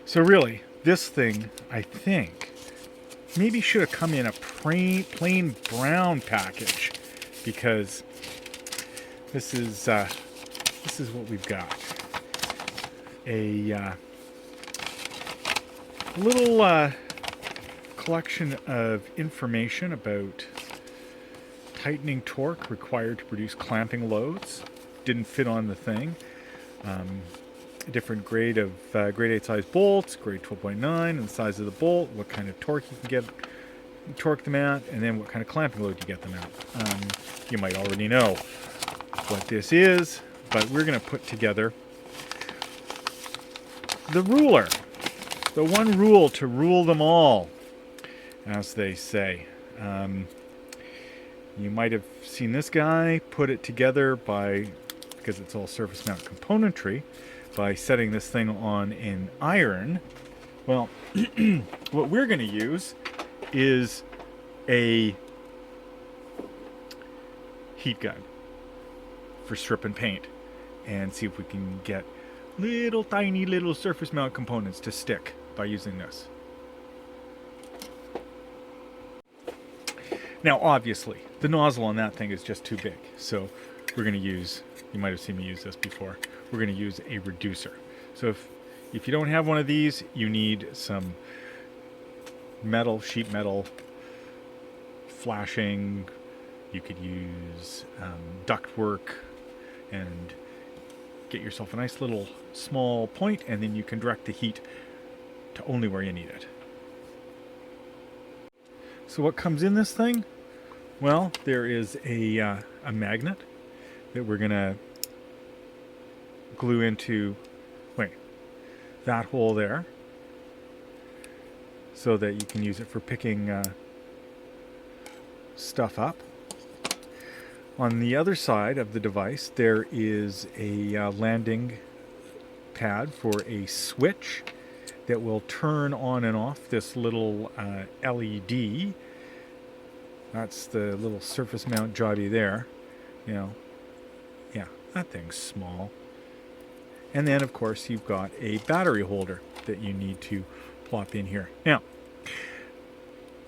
So really, this thing, I think, maybe should have come in a plain brown package, because this is what we've got. A little collection of information about tightening torque required to produce clamping loads. Didn't fit on the thing. A different grade of grade 8 size bolts, grade 12.9, and the size of the bolt, what kind of torque you can get, torque them at, and then what kind of clamping load you get them at. You might already know what this is, but we're going to put together the ruler. The one rule to rule them all, as they say. You might have seen this guy put it together because it's all surface mount componentry, by setting this thing on an iron. Well, what we're going to use is a heat gun for strip and paint, and see if we can get tiny little surface mount components to stick by using this. Now, obviously, the nozzle on that thing is just too big, so we're going to use, you might have seen me use this before, we're going to use a reducer. So if you don't have one of these, you need some metal, sheet metal, flashing. You could use duct work and get yourself a nice little small point, and then you can direct the heat to only where you need it. So what comes in this thing? Well, there is a magnet that we're going to glue into that hole there, so that you can use it for picking stuff up. On the other side of the device, there is a landing pad for a switch that will turn on and off this little LED. That's the little surface mount jobby there. You know, yeah, that thing's small. And then, of course, you've got a battery holder that you need to plop in here. Now,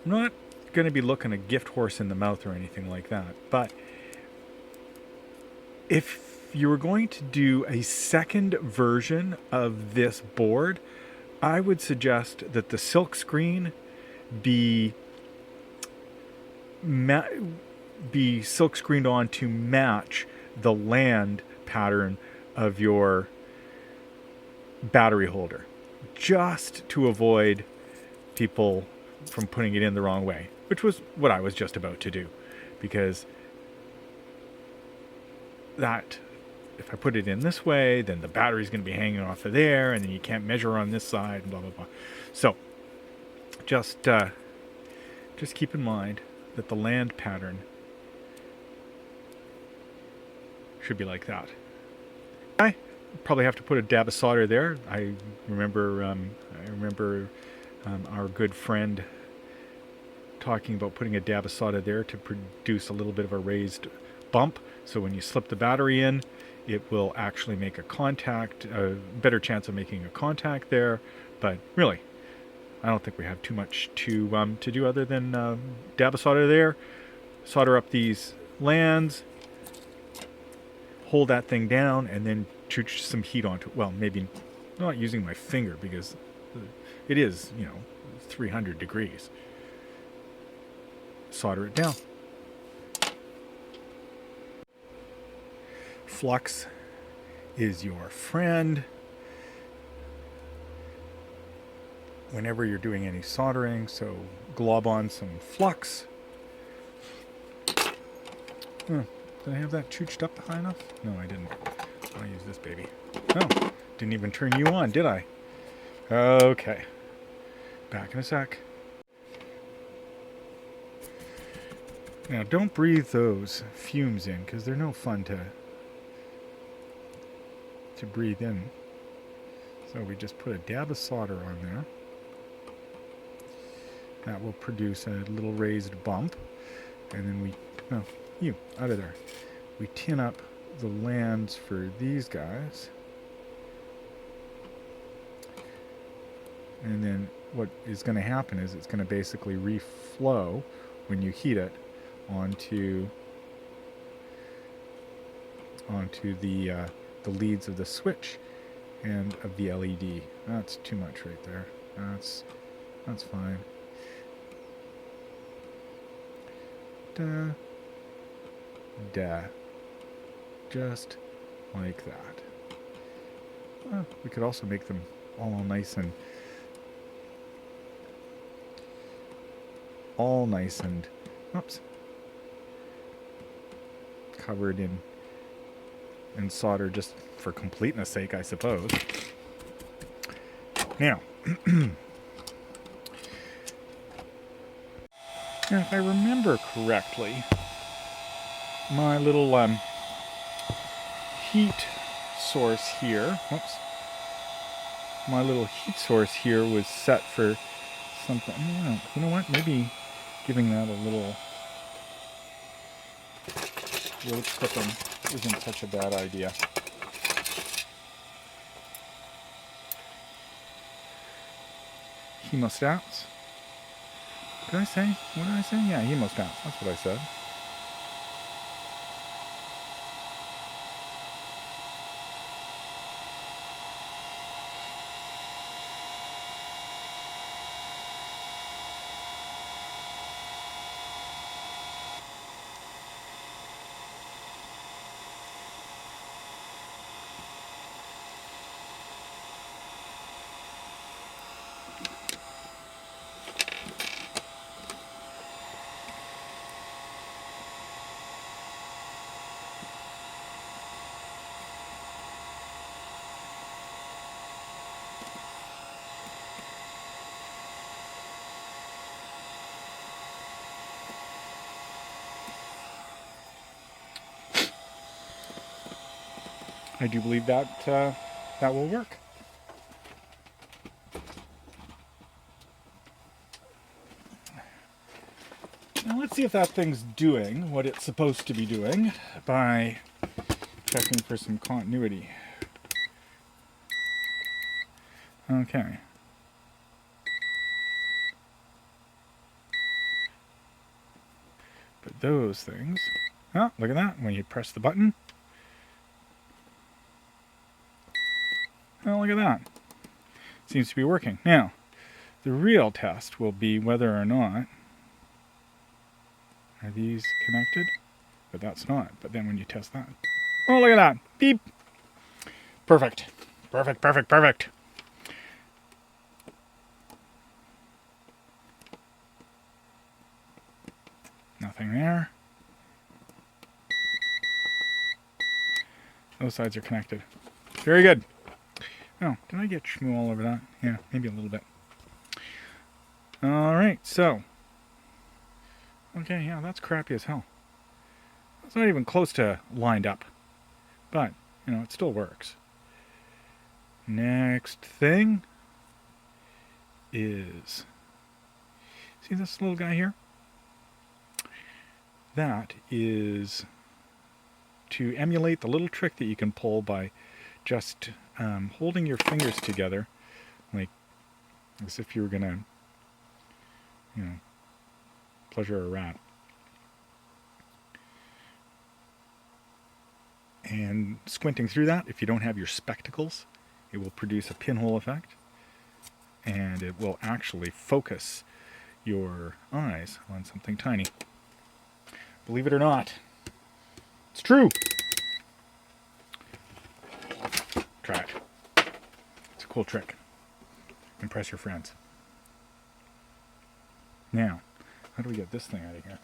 I'm not going to be looking a gift horse in the mouth or anything like that, but if you were going to do a second version of this board, I would suggest that the silk screen be silk screened on to match the land pattern of your battery holder, just to avoid people from putting it in the wrong way, which was what I was just about to do, because that, if I put it in this way, then the battery's going to be hanging off of there, and then you can't measure on this side, and blah blah blah. So just keep in mind that the land pattern should be like that. I probably have to put a dab of solder there. I remember our good friend talking about putting a dab of solder there to produce a little bit of a raised bump, so when you slip the battery in, it will actually make a contact, a better chance of making a contact there. But really, I don't think we have too much to do other than dab of solder there, solder up these lands, hold that thing down, and then shoot some heat onto it. Well, maybe not using my finger, because it is, 300 degrees. Solder it down. Flux is your friend whenever you're doing any soldering, so glob on some flux. Did I have that chooched up high enough? No, I didn't. I'll use this baby. Oh, didn't even turn you on, did I? Okay. Back in a sec. Now, don't breathe those fumes in, because they're no fun to breathe in. So we just put a dab of solder on there. That will produce a little raised bump. And then out of there. We tin up the lands for these guys. And then what is going to happen is it's going to basically reflow when you heat it onto the leads of the switch and of the LED. That's too much right there. That's fine. Just like that. We could also make them all nice and oops, covered in solder, just for completeness sake, I suppose. Now, if I remember correctly, my little heat source here, my little heat source here was set for something. You know what? Maybe giving that a little clipping isn't such a bad idea. Hemostats. Did I say? What did I say? Yeah, hemostats. That's what I said. I do believe that that will work. Now let's see if that thing's doing what it's supposed to be doing by checking for some continuity. Okay. But those things... Oh, look at that. When you press the button... Oh, look at that. Seems to be working. Now, the real test will be whether or not... Are these connected? But that's not. But then when you test that... Oh, look at that. Beep. Perfect. Perfect, perfect, perfect. Nothing there. Those sides are connected. Very good. Oh, did I get schmoo all over that? Yeah, maybe a little bit. Alright, so. Okay, yeah, that's crappy as hell. It's not even close to lined up. But, it still works. Next thing is... See this little guy here? That is to emulate the little trick that you can pull by just holding your fingers together, like as if you were gonna, pleasure a rat. And squinting through that, if you don't have your spectacles, it will produce a pinhole effect, and it will actually focus your eyes on something tiny. Believe it or not, it's true. Try it. It's a cool trick. Impress your friends. Now, how do we get this thing out of here?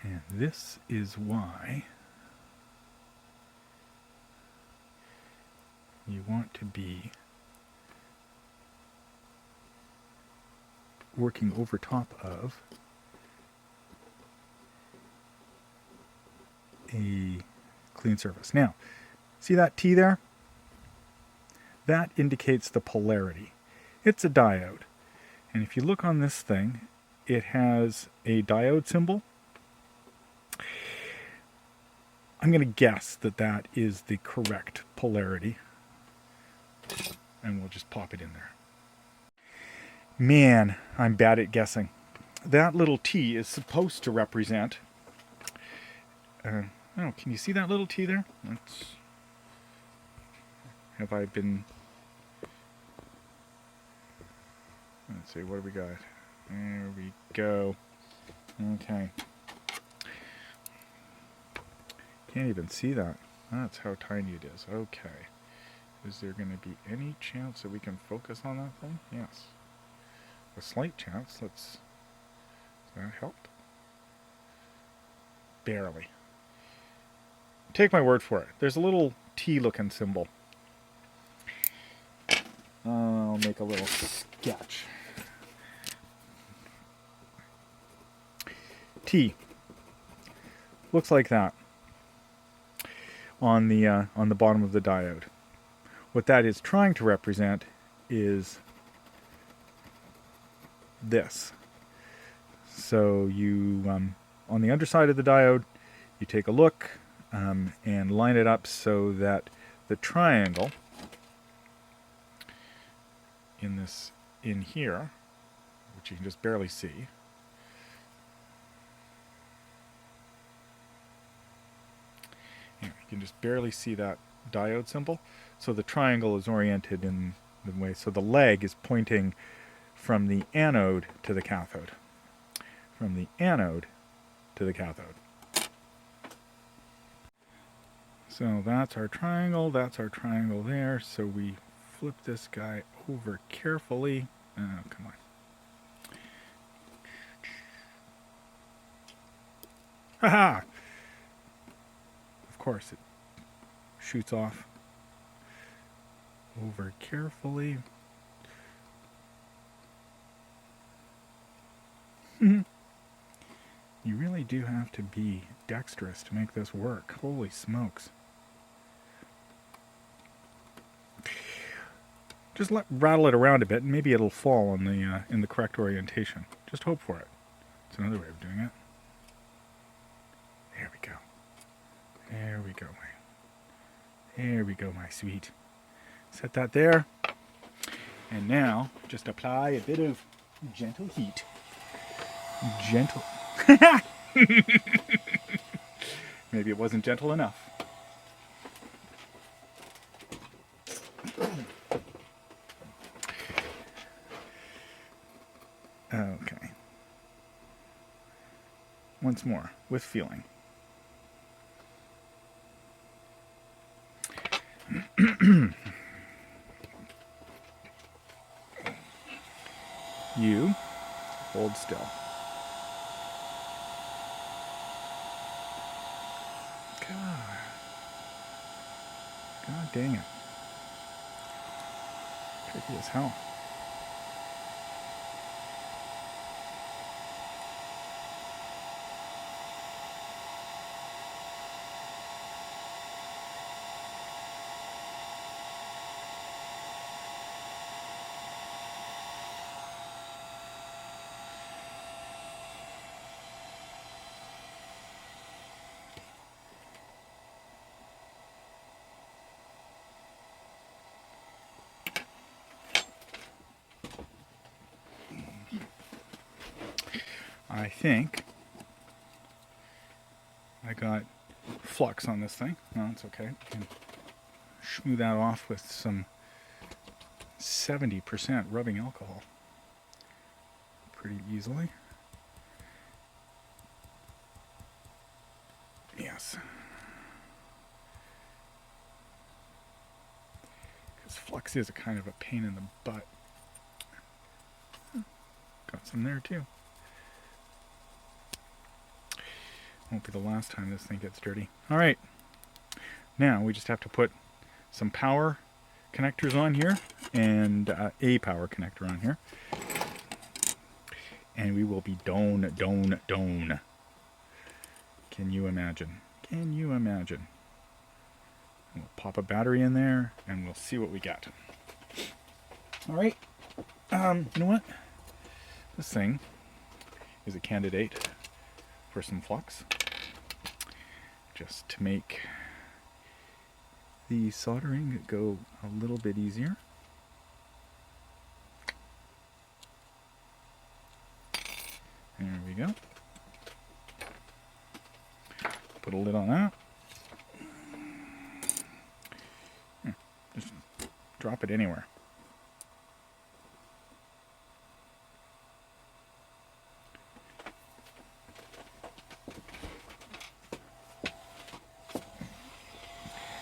And this is why you want to be working over top of a clean surface. Now, see that T there? That indicates the polarity. It's a diode. And if you look on this thing, it has a diode symbol. I'm going to guess that that is the correct polarity. and we'll just pop it in there. Man, I'm bad at guessing. That little T is supposed to represent... oh, can you see that little T there? Have I been... Let's see, what do we got? There we go. Okay. Can't even see that. That's how tiny it is. Okay. Is there going to be any chance that we can focus on that thing? Yes. A slight chance. Does that help? Barely. Take my word for it. There's a little T-looking symbol. I'll make a little sketch. T. Looks like that on the bottom of the diode. What that is trying to represent is this. So you, on the underside of the diode, you take a look and line it up so that the triangle in here, which you can just barely see, you can just barely see that diode symbol. So the triangle is oriented in the way, so the leg is pointing from the anode to the cathode. From the anode to the cathode. So that's our triangle there. So we flip this guy over carefully. Oh, come on. Haha! Of course, it shoots off over carefully. You really do have to be dexterous to make this work. Holy smokes. Just rattle it around a bit and maybe it'll fall on the in the correct orientation. Just hope for it. It's another way of doing it. There we go. There we go, there we go, my sweet. Set that there. And now, just apply a bit of gentle heat. Gentle. Maybe it wasn't gentle enough. Okay. Once more, with feeling. You hold still. God dang it. Tricky as hell. I think I got flux on this thing. No, it's okay. I can smooth that off with some 70% rubbing alcohol pretty easily. Yes. Because flux is a kind of a pain in the butt. Got some there too. Won't be the last time this thing gets dirty. Alright, now we just have to put some power connectors on here and a power connector on here. And we will be done. Can you imagine? Can you imagine? We'll pop a battery in there and we'll see what we get. Alright, you know what? This thing is a candidate for some flux, just to make the soldering go a little bit easier. we go. Put a lid on that. Just drop it anywhere.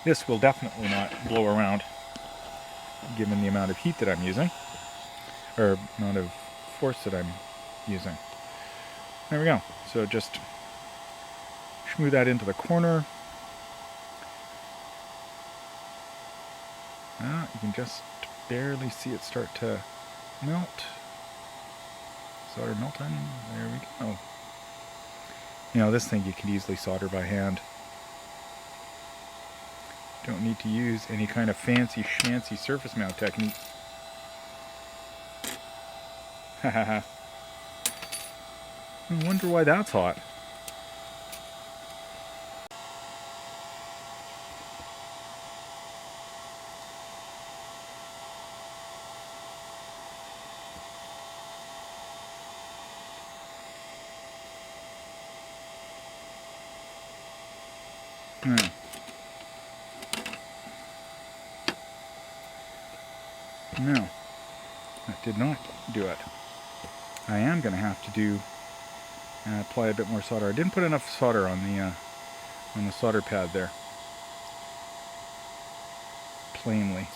This will definitely not blow around given the amount of heat that I'm using, or amount of force that I'm using. There we go. So just smooth that into the corner. You can just barely see it start to melt. Solder melting. There we go. You know, this thing you can easily solder by hand. Don't need to use any kind of fancy schmancy surface mount technique. Hahaha. I wonder why that's hot. No, that did not do it. I am going to have to do apply a bit more solder. I didn't put enough solder on the solder pad there. Plainly.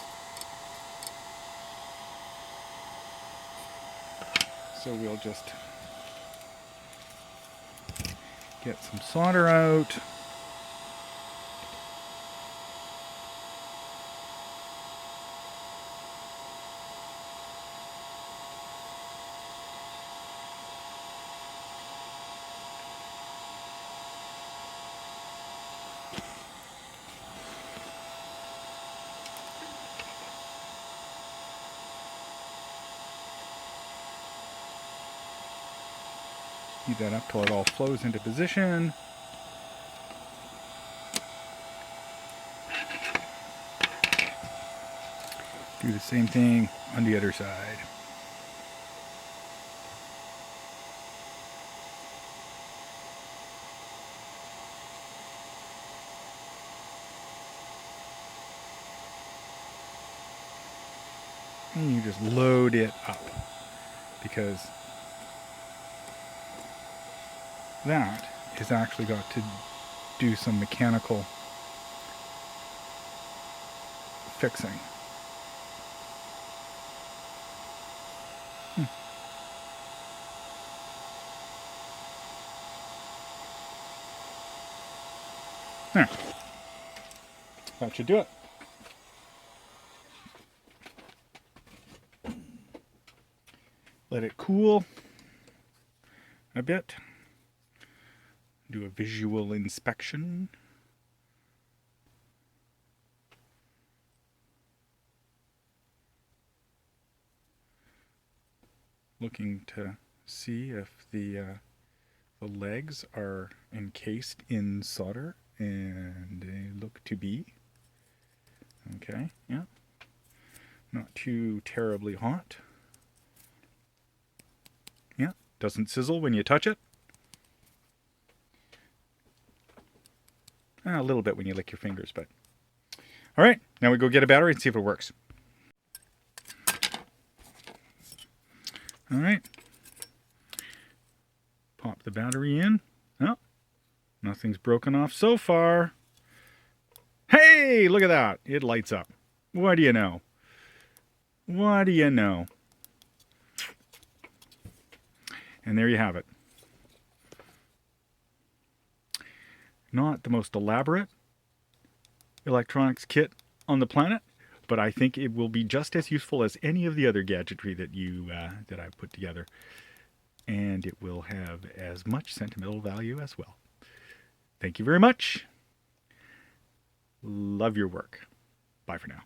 So we'll just get some solder out. Heat that up till it all flows into position. Do the same thing on the other side. And you just load it up, because that has actually got to do some mechanical fixing. There. That should do it. Let it cool a bit. Do a visual inspection. Looking to see if the legs are encased in solder, and they look to be. Okay, yeah. Not too terribly hot. Yeah, doesn't sizzle when you touch it. A little bit when you lick your fingers, but... All right, now we go get a battery and see if it works. All right. Pop the battery in. Oh, nothing's broken off so far. Hey, look at that. It lights up. What do you know? What do you know? And there you have it. Not the most elaborate electronics kit on the planet, but I think it will be just as useful as any of the other gadgetry that I've put together. And it will have as much sentimental value as well. Thank you very much. Love your work. Bye for now.